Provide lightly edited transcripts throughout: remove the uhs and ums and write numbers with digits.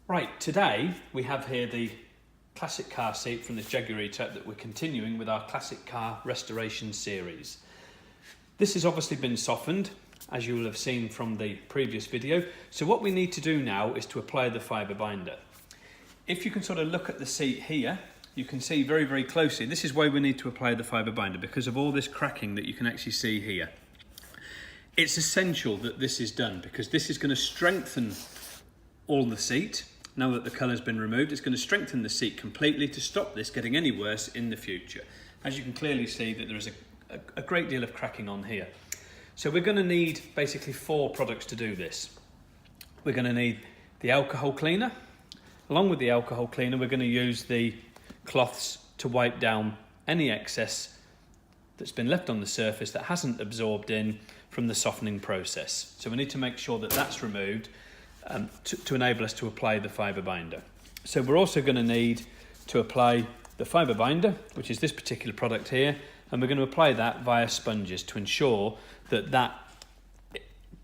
Right, today we have here the classic car seat from the Jaguar E-Type that we're continuing with our classic car restoration series. This has obviously been softened, as you will have seen from the previous video. So what we need to do now is to apply the fibre binder. If you can sort of look at the seat here, you can see very, very closely, this is why we need to apply the fibre binder, because of all this cracking that you can actually see here. It's essential that this is done because this is going to strengthen all the seat. Now that the colour's been removed, it's going to strengthen the seat completely to stop this getting any worse in the future. As you can clearly see that there is a great deal of cracking on here. So we're going to need basically 4 products to do this. We're going to need the alcohol cleaner. Along with the alcohol cleaner, we're going to use the cloths to wipe down any excess that's been left on the surface that hasn't absorbed in from the softening process. So we need to make sure that that's removed to enable us to apply the fibre binder. So we're also going to need to apply the fibre binder, which is this particular product here, and we're going to apply that via sponges to ensure that that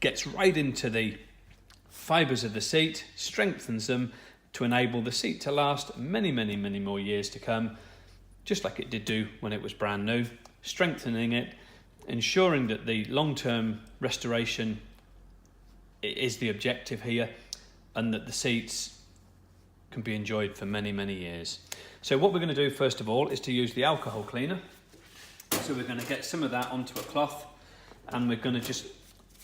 gets right into the fibres of the seat, strengthens them to enable the seat to last many, many, many more years to come, just like it did do when it was brand new, strengthening it, ensuring that the long-term restoration is the objective here, and that the seats can be enjoyed for many, many years. So what we're going to do first of all is to use the alcohol cleaner. So we're going to get some of that onto a cloth and we're going to just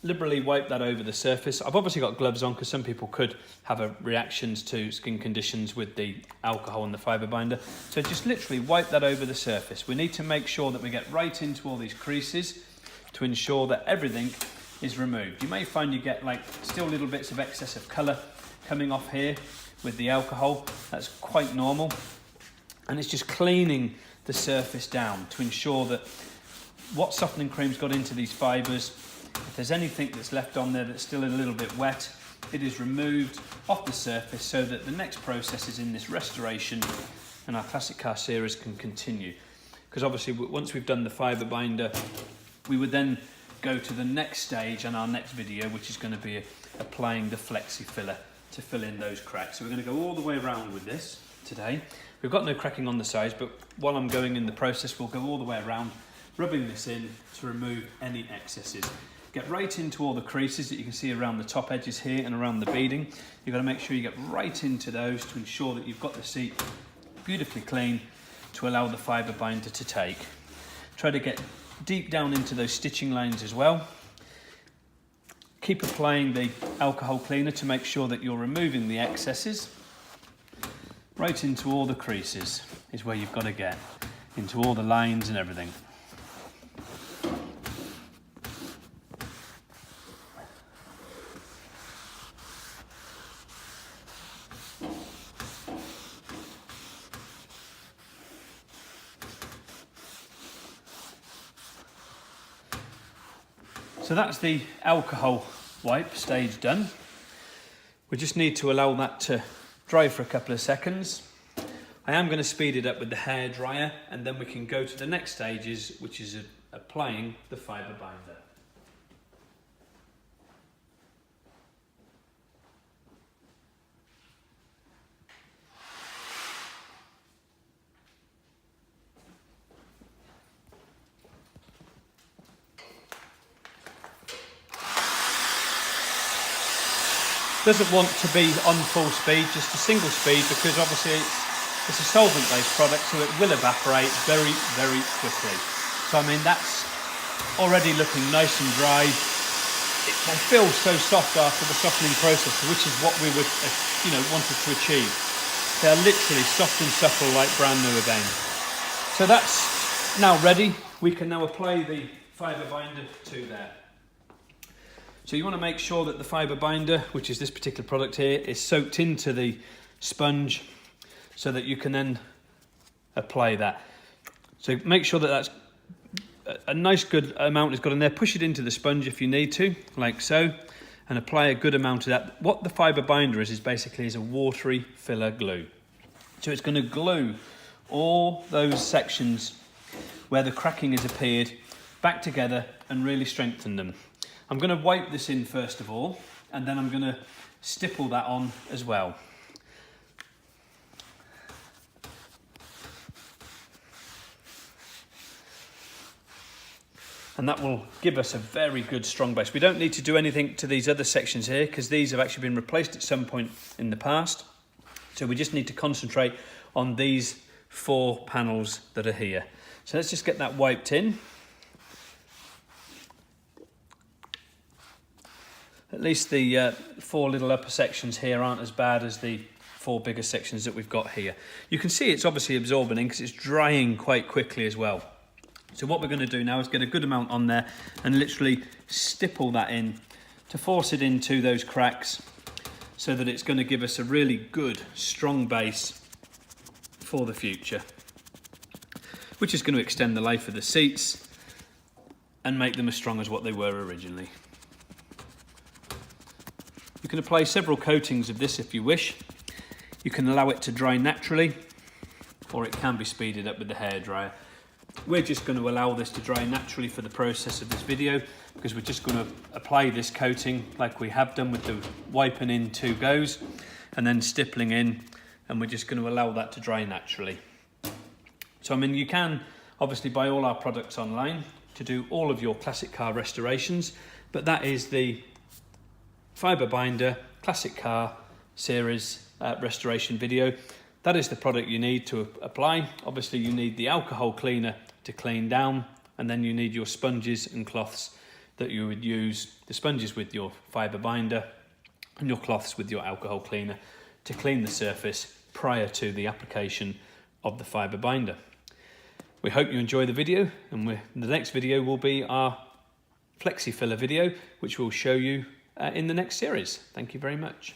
liberally wipe that over the surface. I've obviously got gloves on because some people could have reactions to skin conditions with the alcohol and the fibre binder. So just literally wipe that over the surface. We need to make sure that we get right into all these creases to ensure that everything is removed. You may find you get like still little bits of excess of colour coming off here with the alcohol. That's quite normal, and it's just cleaning the surface down to ensure that what softening cream's got into these fibres, if there's anything that's left on there that's still a little bit wet, it is removed off the surface so that the next processes in this restoration and our classic car series can continue. Because obviously once we've done the fibre binder, we would then go to the next stage on our next video, which is going to be applying the flexi filler to fill in those cracks. So we're going to go all the way around with this today. We've got no cracking on the sides, but while I'm going in the process, we'll go all the way around, rubbing this in to remove any excesses. Get right into all the creases that you can see around the top edges here and around the beading. You've got to make sure you get right into those to ensure that you've got the seat beautifully clean to allow the fibre binder to take. Try to get deep down into those stitching lines as well. Keep applying the alcohol cleaner to make sure that you're removing the excesses. Right into all the creases is where you've got to get, into all the lines and everything. So that's the alcohol wipe stage done. We just need to allow that to dry for a couple of seconds. I am going to speed it up with the hairdryer, and then we can go to the next stages, which is applying the fibre binder. Doesn't want to be on full speed, just a single speed, because obviously it's a solvent-based product, so it will evaporate very, very quickly. So I mean, that's already looking nice and dry. They feel so soft after the softening process, which is what we would, wanted to achieve. They are literally soft and supple, like brand new again. So that's now ready. We can now apply the fibre binder to there. So you want to make sure that the fibre binder, which is this particular product here, is soaked into the sponge so that you can then apply that. So make sure that that's a nice good amount is got in there. Push it into the sponge if you need to, like so, and apply a good amount of that. What the fibre binder is basically a watery filler glue. So it's going to glue all those sections where the cracking has appeared back together and really strengthen them. I'm going to wipe this in first of all, and then I'm going to stipple that on as well. and that will give us a very good strong base. We don't need to do anything to these other sections here because these have actually been replaced at some point in the past. So we just need to concentrate on these 4 panels that are here. So let's just get that wiped in. At least the 4 little upper sections here aren't as bad as the 4 bigger sections that we've got here. You can see it's obviously absorbing in because it's drying quite quickly as well. So what we're going to do now is get a good amount on there and literally stipple that in to force it into those cracks so that it's going to give us a really good strong base for the future, which is going to extend the life of the seats and make them as strong as what they were originally. You can apply several coatings of this if you wish. You can allow it to dry naturally, or it can be speeded up with the hairdryer. We're just going to allow this to dry naturally for the process of this video because we're just going to apply this coating like we have done with the wiping in 2 goes and then stippling in, and we're just going to allow that to dry naturally. So I mean, you can obviously buy all our products online to do all of your classic car restorations, but that is the Fibre Binder Classic Car Series restoration video. That is the product you need to apply. Obviously you need the alcohol cleaner to clean down, and then you need your sponges and cloths that you would use, the sponges with your Fibre Binder and your cloths with your alcohol cleaner to clean the surface prior to the application of the Fibre Binder. We hope you enjoy the video, and the next video will be our flexi filler video, which we'll show you in the next series. Thank you very much.